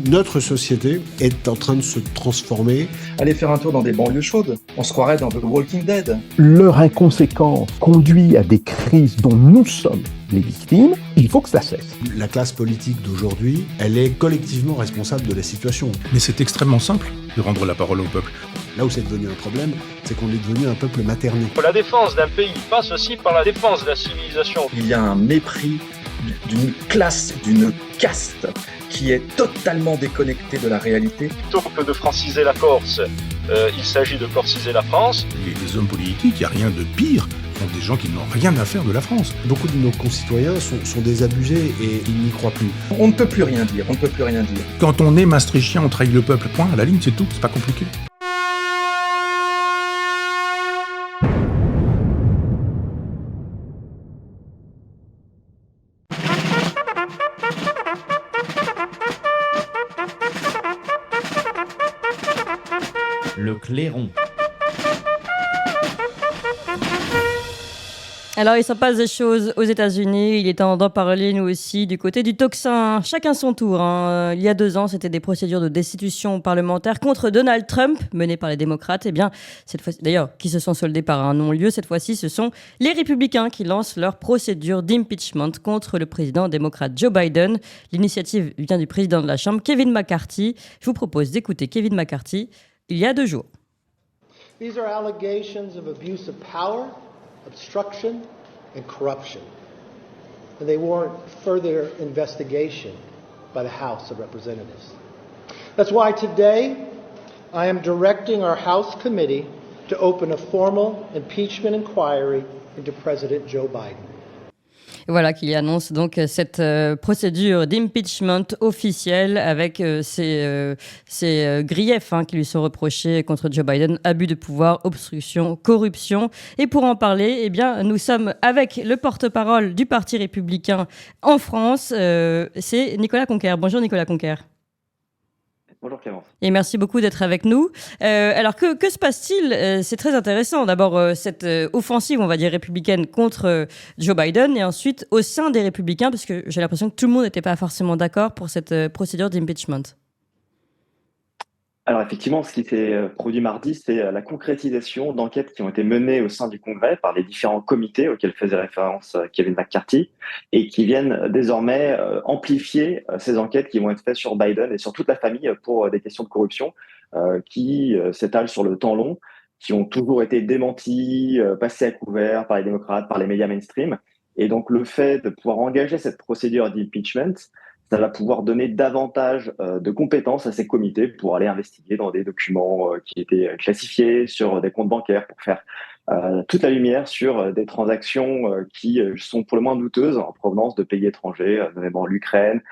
Notre société est en train de se transformer. Allez faire un tour dans des banlieues chaudes, on se croirait dans The Walking Dead. Leur inconséquence conduit à des crises dont nous sommes les victimes, il faut que ça cesse. La classe politique d'aujourd'hui, elle est collectivement responsable de la situation. Mais c'est extrêmement simple de rendre la parole au peuple. Là où c'est devenu un problème, c'est qu'on est devenu un peuple materné. La défense d'un pays passe aussi par la défense de la civilisation. Il y a un mépris d'une classe, d'une caste qui est totalement déconnectée de la réalité. Plutôt que de franciser la Corse, il s'agit de corsiser la France. Les hommes politiques, il n'y a rien de pire contre des gens qui n'ont rien à faire de la France. Beaucoup de nos concitoyens sont désabusés et ils n'y croient plus. On ne peut plus rien dire, on ne peut plus rien dire. Quand on est maastrichtien, on trahit le peuple. Point, à la ligne, c'est tout, c'est pas compliqué. Le clairon. Alors, il s'en passe des choses aux États-Unis. Il est temps d'en parler, nous aussi, du côté du tocsin. Chacun son tour. Il y a 2 ans, c'était des procédures de destitution parlementaire contre Donald Trump, menées par les démocrates. Eh bien, cette fois, d'ailleurs, qui se sont soldées par un non-lieu. Cette fois-ci, ce sont les républicains qui lancent leur procédure d'impeachment contre le président démocrate Joe Biden. L'initiative vient du président de la Chambre, Kevin McCarthy. Je vous propose d'écouter Kevin McCarthy il y a 2 jours. These are allegations of abuse of power, obstruction, and corruption. And they warrant further investigation by the House of Representatives. That's why today I am directing our House committee to open a formal impeachment inquiry into President Joe Biden. Voilà qui annonce donc cette procédure d'impeachment officielle avec ces griefs qui lui sont reprochés contre Joe Biden, abus de pouvoir, obstruction, corruption. Et pour en parler, eh bien, nous sommes avec le porte-parole du Parti républicain en France, c'est Nicolas Conquer. Bonjour Nicolas Conquer. Bonjour Clémence. Et merci beaucoup d'être avec nous. Alors, que se passe-t-il ? C'est très intéressant. D'abord, cette offensive, on va dire, républicaine contre Joe Biden, et ensuite au sein des républicains, parce que j'ai l'impression que tout le monde n'était pas forcément d'accord pour cette procédure d'impeachment. Alors effectivement, ce qui s'est produit mardi, c'est la concrétisation d'enquêtes qui ont été menées au sein du Congrès par les différents comités auxquels faisait référence Kevin McCarthy et qui viennent désormais amplifier ces enquêtes qui vont être faites sur Biden et sur toute la famille pour des questions de corruption qui s'étalent sur le temps long, qui ont toujours été démenties, passées à couvert par les démocrates, par les médias mainstream. Et donc le fait de pouvoir engager cette procédure d'impeachment, ça va pouvoir donner davantage de compétences à ces comités pour aller investiguer dans des documents qui étaient classifiés, sur des comptes bancaires, pour faire toute la lumière sur des transactions qui sont pour le moins douteuses en provenance de pays étrangers, notamment l'Ukraine,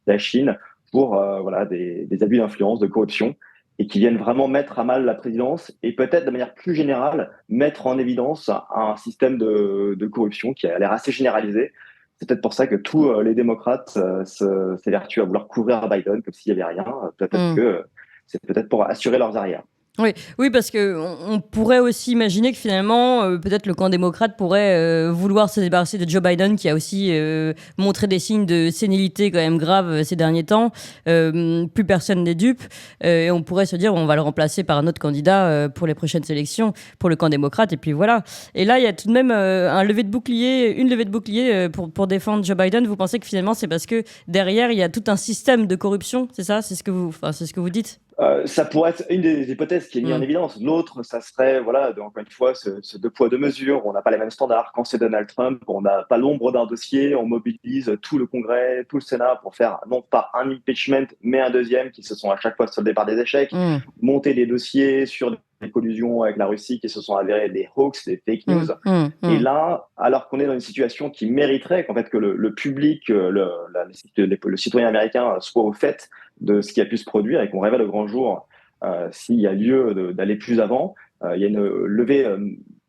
la Chine, pour des abus d'influence, de corruption, et qui viennent vraiment mettre à mal la présidence et peut-être de manière plus générale mettre en évidence un système de corruption qui a l'air assez généralisé. C'est peut-être pour ça que tous les démocrates s'évertuent à vouloir couvrir Biden comme s'il n'y avait rien. Peut-être que c'est peut-être pour assurer leurs arrières. Oui, parce qu'on pourrait aussi imaginer que finalement, peut-être le camp démocrate pourrait vouloir se débarrasser de Joe Biden, qui a aussi montré des signes de sénilité quand même graves ces derniers temps. Plus personne n'est dupe. Et on pourrait se dire, on va le remplacer par un autre candidat pour les prochaines élections, pour le camp démocrate. Et puis voilà. Et là, il y a tout de même une levée de bouclier pour défendre Joe Biden. Vous pensez que finalement, c'est parce que derrière, il y a tout un système de corruption, c'est ça ? C'est ce que vous dites ? Ça pourrait être une des hypothèses qui est mise en évidence. L'autre, ça serait, encore une fois, ce 2 poids 2 mesures. On n'a pas les mêmes standards. Quand c'est Donald Trump, on n'a pas l'ombre d'un dossier. On mobilise tout le Congrès, tout le Sénat pour faire non pas un impeachment, mais un deuxième qui se sont à chaque fois soldés par des échecs. Monter des dossiers sur des collusions avec la Russie qui se sont avérées des hoax, des fake news. Et là, alors qu'on est dans une situation qui mériterait qu'en fait que le public, le citoyen américain soit au fait de ce qui a pu se produire et qu'on révèle au grand jour s'il y a lieu d'aller plus avant. Il y a une levée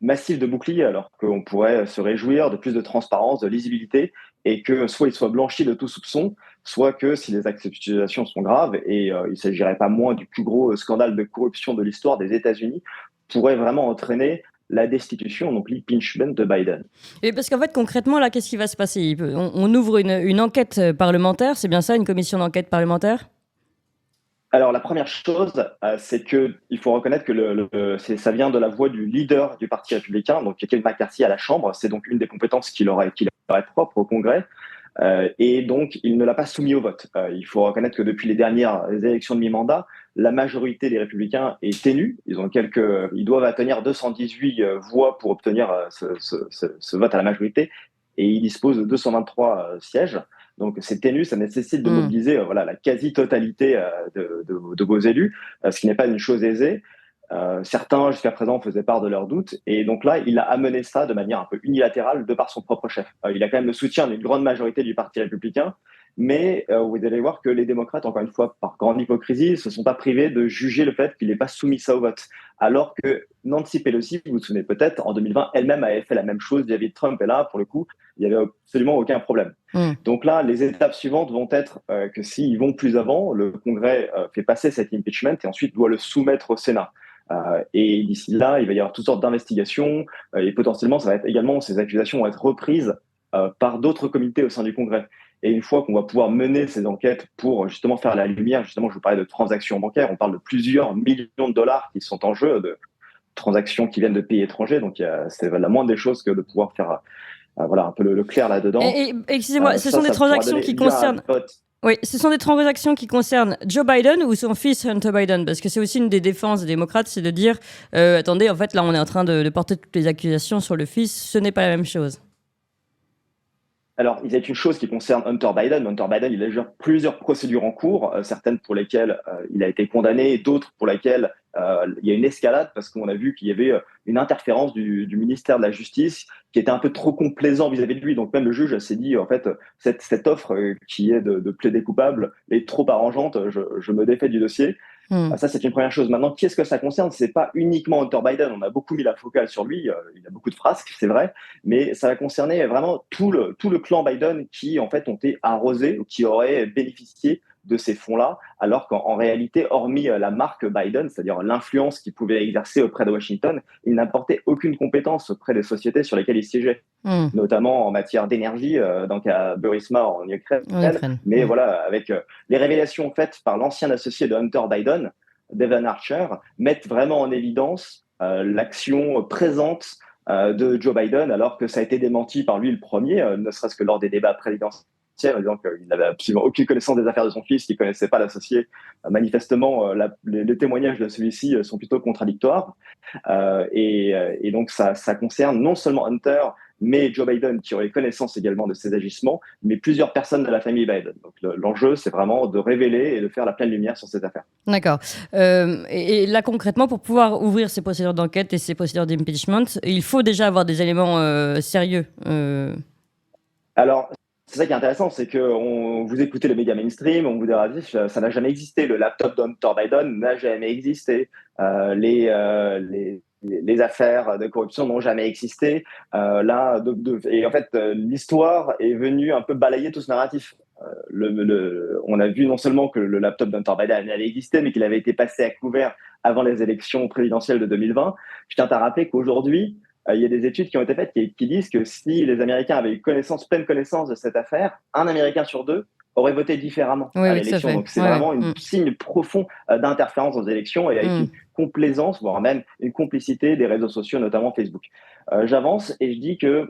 massive de boucliers alors qu'on pourrait se réjouir de plus de transparence, de lisibilité et que soit il soit blanchi de tout soupçon, soit que si les accusations sont graves et il ne s'agirait pas moins du plus gros scandale de corruption de l'histoire des États-Unis, pourrait vraiment entraîner la destitution, donc l'impeachment de Biden. Et parce qu'en fait, concrètement, là, qu'est-ce qui va se passer ? On ouvre une enquête parlementaire, c'est bien ça, une commission d'enquête parlementaire ? Alors, la première chose, c'est qu'il faut reconnaître que ça vient de la voix du leader du Parti républicain, donc Kevin McCarthy à la Chambre. C'est donc une des compétences qui leur est propre au Congrès. Et donc, il ne l'a pas soumis au vote. Il faut reconnaître que depuis les dernières élections de mi-mandat, la majorité des Républicains est ténue. Ils doivent atteindre 218 voix pour obtenir ce vote à la majorité, et ils disposent de 223 sièges. Donc, c'est ténu, ça nécessite de mobiliser la quasi-totalité de vos élus, ce qui n'est pas une chose aisée. Certains, jusqu'à présent, faisaient part de leurs doutes. Et donc là, il a amené ça de manière un peu unilatérale de par son propre chef. Il a quand même le soutien d'une grande majorité du Parti républicain. Mais vous allez voir que les démocrates, encore une fois, par grande hypocrisie, ne se sont pas privés de juger le fait qu'il n'ait pas soumis ça au vote. Alors que Nancy Pelosi, vous vous souvenez peut-être, en 2020, elle-même avait fait la même chose vis-à-vis de Trump. Et là, pour le coup, il n'y avait absolument aucun problème. Donc là, les étapes suivantes vont être que s'ils vont plus avant, le Congrès fait passer cet impeachment et ensuite doit le soumettre au Sénat. Et d'ici là, il va y avoir toutes sortes d'investigations et potentiellement, ces accusations vont être reprises par d'autres comités au sein du Congrès. Et une fois qu'on va pouvoir mener ces enquêtes pour justement faire la lumière, justement, je vous parlais de transactions bancaires, on parle de plusieurs millions de dollars qui sont en jeu, de transactions qui viennent de pays étrangers. Donc, c'est la moindre des choses que de pouvoir faire un peu le clair là-dedans. Excusez-moi, ce sont des transactions qui concernent... Oui, ce sont des transactions qui concernent Joe Biden ou son fils Hunter Biden, parce que c'est aussi une des défenses des démocrates, c'est de dire attendez, en fait, là, on est en train de porter toutes les accusations sur le fils, ce n'est pas la même chose. Alors, il y a une chose qui concerne Hunter Biden. Hunter Biden, il a déjà plusieurs procédures en cours, certaines pour lesquelles il a été condamné, d'autres pour lesquelles il y a une escalade, parce qu'on a vu qu'il y avait une interférence du ministère de la Justice qui était un peu trop complaisant vis-à-vis de lui. Donc même le juge s'est dit, en fait, cette offre qui est de plaider coupable est trop arrangeante, je me défais du dossier. Ça, c'est une première chose. Maintenant, qui est-ce que ça concerne? C'est pas uniquement Hunter Biden. On a beaucoup mis la focale sur lui. Il a beaucoup de frasques, c'est vrai. Mais ça va concerner vraiment tout le clan Biden qui, en fait, ont été arrosés ou qui auraient bénéficié de ces fonds-là, alors qu'en réalité, hormis la marque Biden, c'est-à-dire l'influence qu'il pouvait exercer auprès de Washington, il n'apportait aucune compétence auprès des sociétés sur lesquelles il siégeait, notamment en matière d'énergie, donc à Burisma en Ukraine. Mais voilà, avec les révélations faites par l'ancien associé de Hunter Biden, Devon Archer, mettent vraiment en évidence l'action présente de Joe Biden, alors que ça a été démenti par lui le premier, ne serait-ce que lors des débats présidentiels, disant qu'il n'avait absolument aucune connaissance des affaires de son fils, qu'il ne connaissait pas l'associé. Manifestement, les témoignages de celui-ci sont plutôt contradictoires. Et donc, ça concerne non seulement Hunter, mais Joe Biden, qui aurait connaissance également de ses agissements, mais plusieurs personnes de la famille Biden. Donc, l'enjeu, c'est vraiment de révéler et de faire la pleine lumière sur cette affaire. D'accord. Et là, concrètement, pour pouvoir ouvrir ces procédures d'enquête et ces procédures d'impeachment, il faut déjà avoir des éléments sérieux. Alors, c'est ça qui est intéressant, c'est que vous écoutez le média mainstream, on vous dira ça n'a jamais existé. Le laptop d'Hunter Biden n'a jamais existé. Les affaires de corruption n'ont jamais existé. Et en fait, l'histoire est venue un peu balayer tout ce narratif. On a vu non seulement que le laptop d'Hunter Biden avait existé, mais qu'il avait été passé à couvert avant les élections présidentielles de 2020. Je tiens à rappeler qu'aujourd'hui, il y a des études qui ont été faites qui disent que si les Américains avaient eu pleine connaissance de cette affaire, un Américain sur deux aurait voté différemment à l'élection. Donc c'est vraiment un signe profond d'interférence aux élections et avec une complaisance, voire même une complicité des réseaux sociaux, notamment Facebook. J'avance et je dis que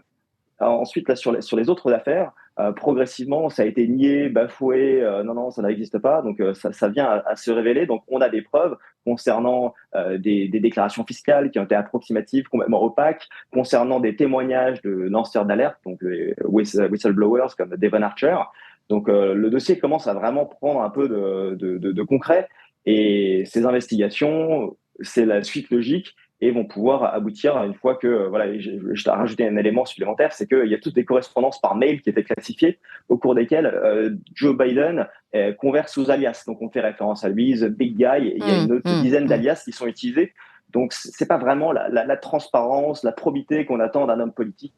ensuite, là, sur les autres affaires, progressivement, ça a été nié, bafoué, non, ça n'existe pas. Donc, ça vient à se révéler. Donc, on a des preuves concernant des déclarations fiscales qui ont été approximatives, complètement opaques, concernant des témoignages de lanceurs d'alerte, donc whistleblowers comme Devon Archer. Donc, le dossier commence à vraiment prendre un peu de concret. Et ces investigations, c'est la suite logique. Et vont pouvoir aboutir une fois que, je t'ai rajouté un élément supplémentaire, c'est qu'il y a toutes des correspondances par mail qui étaient classifiées, au cours desquelles Joe Biden converse sous alias. Donc on fait référence à lui, The Big Guy, et il y a une autre dizaine d'alias qui sont utilisés. Donc c'est pas vraiment la transparence, la probité qu'on attend d'un homme politique,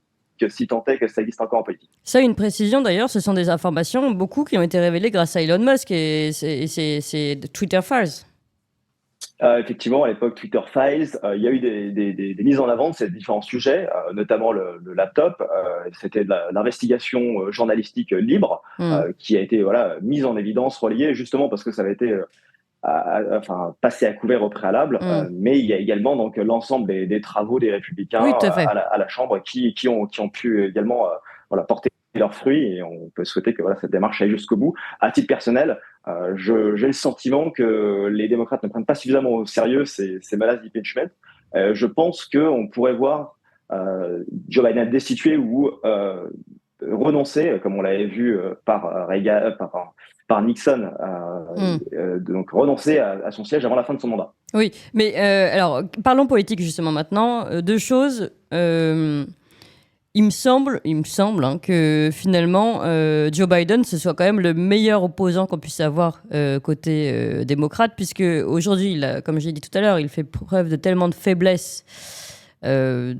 si tant est que ça existe encore en politique. Ça, une précision d'ailleurs, ce sont des informations, beaucoup qui ont été révélées grâce à Elon Musk, et c'est Twitter Files. Effectivement, à l'époque Twitter Files, il y a eu des mises en avant de ces différents sujets, notamment le laptop. C'était de l'investigation journalistique libre qui a été mise en évidence, relayée, justement parce que ça avait été passer à couvert au préalable. Mais il y a également donc l'ensemble des travaux des Républicains Oui, tout à fait. à la Chambre qui ont pu également porter leurs fruits, et on peut souhaiter que cette démarche aille jusqu'au bout. À titre personnel, j'ai le sentiment que les démocrates ne prennent pas suffisamment au sérieux ces menaces d'impeachment. Je pense qu'on pourrait voir Joe Biden destitué ou renoncer, comme on l'avait vu par Reagan, par Nixon, donc renoncer à son siège avant la fin de son mandat. Oui, mais alors parlons politique justement maintenant. Deux choses. Il me semble que finalement Joe Biden ce soit quand même le meilleur opposant qu'on puisse avoir côté démocrate, puisque aujourd'hui, comme j'ai dit tout à l'heure, il fait preuve de tellement de faiblesse. On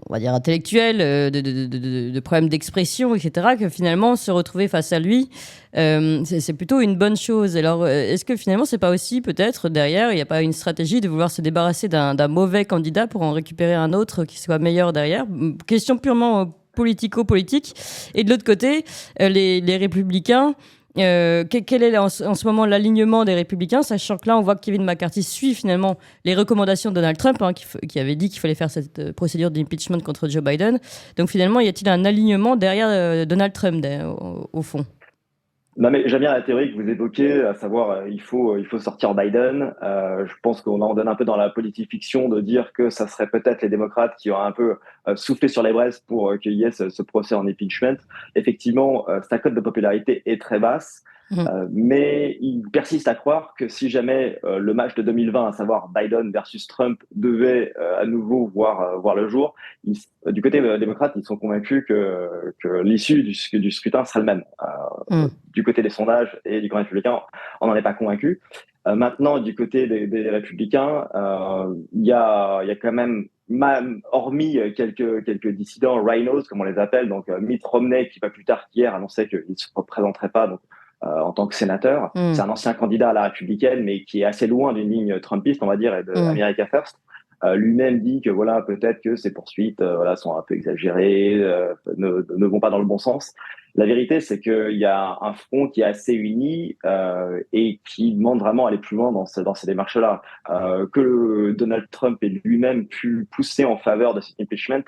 va dire intellectuel, de problèmes d'expression, etc., que finalement se retrouver face à lui, c'est plutôt une bonne chose. Alors, est-ce que finalement c'est pas aussi peut-être derrière, il n'y a pas une stratégie de vouloir se débarrasser d'un mauvais candidat pour en récupérer un autre qui soit meilleur derrière? Question purement politico-politique. Et de l'autre côté, les républicains, quel est en ce moment l'alignement des Républicains, sachant que là on voit que Kevin McCarthy suit finalement les recommandations de Donald Trump, qui avait dit qu'il fallait faire cette procédure d'impeachment contre Joe Biden. Donc finalement, y a-t-il un alignement derrière Donald Trump au fond? Non, mais j'aime bien la théorie que vous évoquez, à savoir il faut sortir Biden. Je pense qu'on en donne un peu dans la politique fiction de dire que ça serait peut-être les démocrates qui auraient un peu soufflé sur les braises pour qu'il y ait ce procès en impeachment. Effectivement, sa cote de popularité est très basse. Mais il persiste à croire que si jamais le match de 2020, à savoir Biden versus Trump, devait à nouveau voir le jour, du côté démocrate, ils sont convaincus que l'issue du scrutin sera le même. Du côté des sondages et du camp républicain, on n'en est pas convaincu. Maintenant, du côté des républicains, il y a quand même, hormis quelques dissidents, rhinos comme on les appelle, donc Mitt Romney qui pas plus tard qu'hier annonçait qu'il ne se représenterait pas donc, en tant que sénateur. C'est un ancien candidat à la républicaine, mais qui est assez loin d'une ligne trumpiste, on va dire, et de America First. Lui-même dit que peut-être que ces poursuites sont un peu exagérées, ne vont pas dans le bon sens. La vérité, c'est qu'il y a un front qui est assez uni et qui demande vraiment d'aller plus loin dans ces démarches-là. Que Donald Trump ait lui-même pu pousser en faveur de cet impeachment,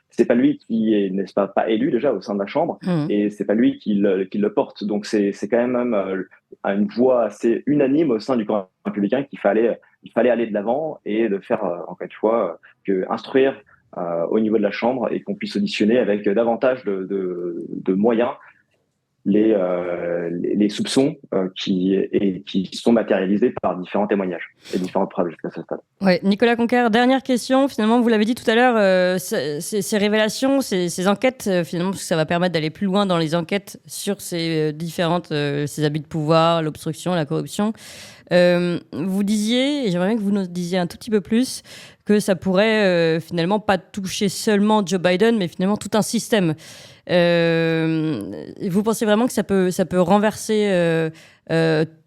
c'est pas lui qui est, n'est-ce pas élu déjà au sein de la Chambre, et c'est pas lui qui le porte. Donc c'est quand même une voix assez unanime au sein du camp républicain qu'il fallait aller de l'avant et de faire encore une fois instruire au niveau de la Chambre et qu'on puisse auditionner avec davantage de moyens les soupçons qui sont matérialisés par différents témoignages et différentes preuves jusqu'à ce stade. Ouais, Nicolas Conquer, dernière question. Finalement, vous l'avez dit tout à l'heure, ces révélations, ces enquêtes, finalement, parce que ça va permettre d'aller plus loin dans les enquêtes sur ces abus de pouvoir, l'obstruction, la corruption. Vous disiez, et j'aimerais bien que vous nous disiez un tout petit peu plus, que ça pourrait finalement pas toucher seulement Joe Biden, mais finalement tout un système. Vous pensez vraiment que ça peut renverser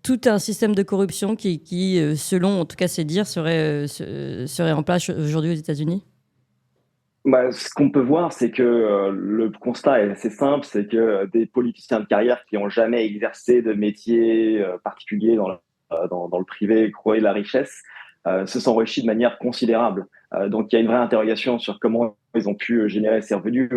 tout un système de corruption qui selon en tout cas ses dires, serait en place aujourd'hui aux États-Unis? Ce qu'on peut voir, c'est que le constat est assez simple, c'est que des politiciens de carrière qui n'ont jamais exercé de métier particulier dans le privé, croyaient la richesse, se sont enrichis de manière considérable. Donc il y a une vraie interrogation sur comment ils ont pu générer ces revenus,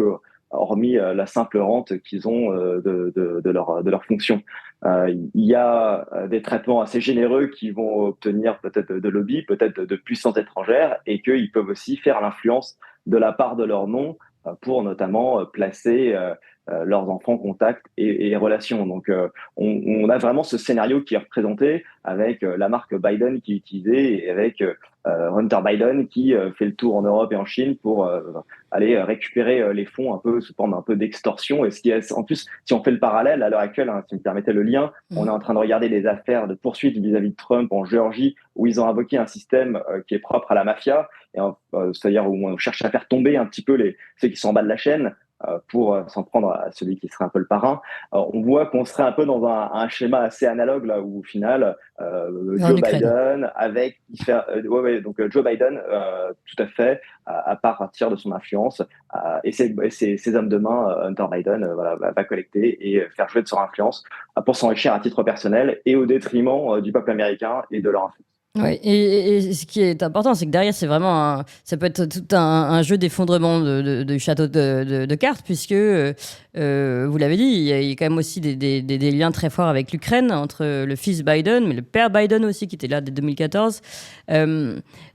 hormis la simple rente qu'ils ont de leur fonction. Il y a des traitements assez généreux qui vont obtenir peut-être de lobby, peut-être de puissances étrangères, et qu'ils peuvent aussi faire l'influence de la part de leur nom pour notamment placer leurs enfants, contacts et relations. Donc, on a vraiment ce scénario qui est représenté avec la marque Biden qui est utilisée et avec Hunter Biden qui fait le tour en Europe et en Chine pour aller récupérer les fonds un peu sous forme un peu d'extorsion. Et ce qui est, en plus, si on fait le parallèle à l'heure actuelle, si vous me permettez le lien, on est en train de regarder des affaires de poursuites vis-à-vis de Trump en Géorgie où ils ont invoqué un système qui est propre à la mafia, c'est-à-dire où on cherche à faire tomber un petit peu ceux qui sont en bas de la chaîne. pour s'en prendre à celui qui serait un peu le parrain. On voit qu'on serait un peu dans un schéma assez analogue là où au final Joe Biden donc Joe Biden tout à fait à partir de son influence et ses hommes de main Hunter Biden va collecter et faire jouer de son influence pour s'enrichir à titre personnel et au détriment du peuple américain et de leur influence. Oui, et ce qui est important, c'est que derrière, c'est vraiment ça peut être tout un jeu d'effondrement de château de cartes, puisque, vous l'avez dit, il y a quand même aussi des liens très forts avec l'Ukraine, entre le fils Biden, mais le père Biden aussi, qui était là dès 2014.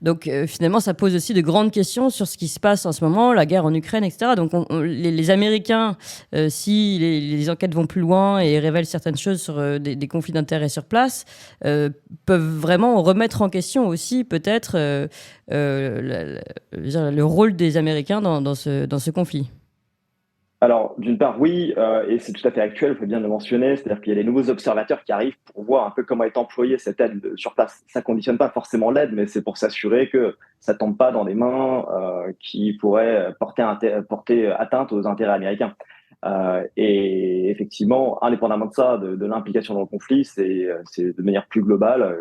Donc, finalement, ça pose aussi de grandes questions sur ce qui se passe en ce moment, la guerre en Ukraine, etc. Donc, les Américains, si les enquêtes vont plus loin et révèlent certaines choses sur des conflits d'intérêts sur place, peuvent vraiment remettre en question aussi peut-être le rôle des Américains dans ce conflit. Alors, d'une part, oui, et c'est tout à fait actuel, il faut bien le mentionner, c'est-à-dire qu'il y a des nouveaux observateurs qui arrivent pour voir un peu comment est employée cette aide sur place. Ça ne conditionne pas forcément l'aide, mais c'est pour s'assurer que ça ne tombe pas dans des mains qui pourraient porter atteinte aux intérêts américains. Et effectivement, indépendamment de ça, de l'implication dans le conflit, c'est de manière plus globale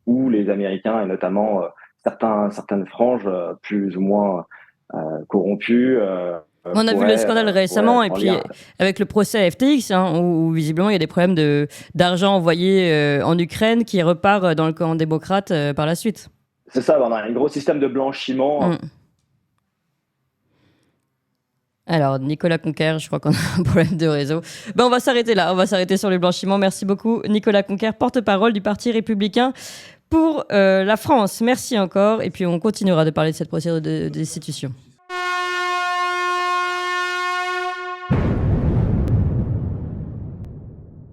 où les Américains, et notamment certaines franges plus ou moins corrompues, on a vu le scandale récemment, et puis avec le procès FTX, où visiblement il y a des problèmes d'argent envoyé en Ukraine qui repart dans le camp démocrate par la suite. C'est ça, on a un gros système de blanchiment. Alors, Nicolas Conquer, je crois qu'on a un problème de réseau. On va s'arrêter là, on va s'arrêter sur le blanchiment. Merci beaucoup, Nicolas Conquer, porte-parole du Parti républicain pour la France. Merci encore, et puis on continuera de parler de cette procédure de destitution.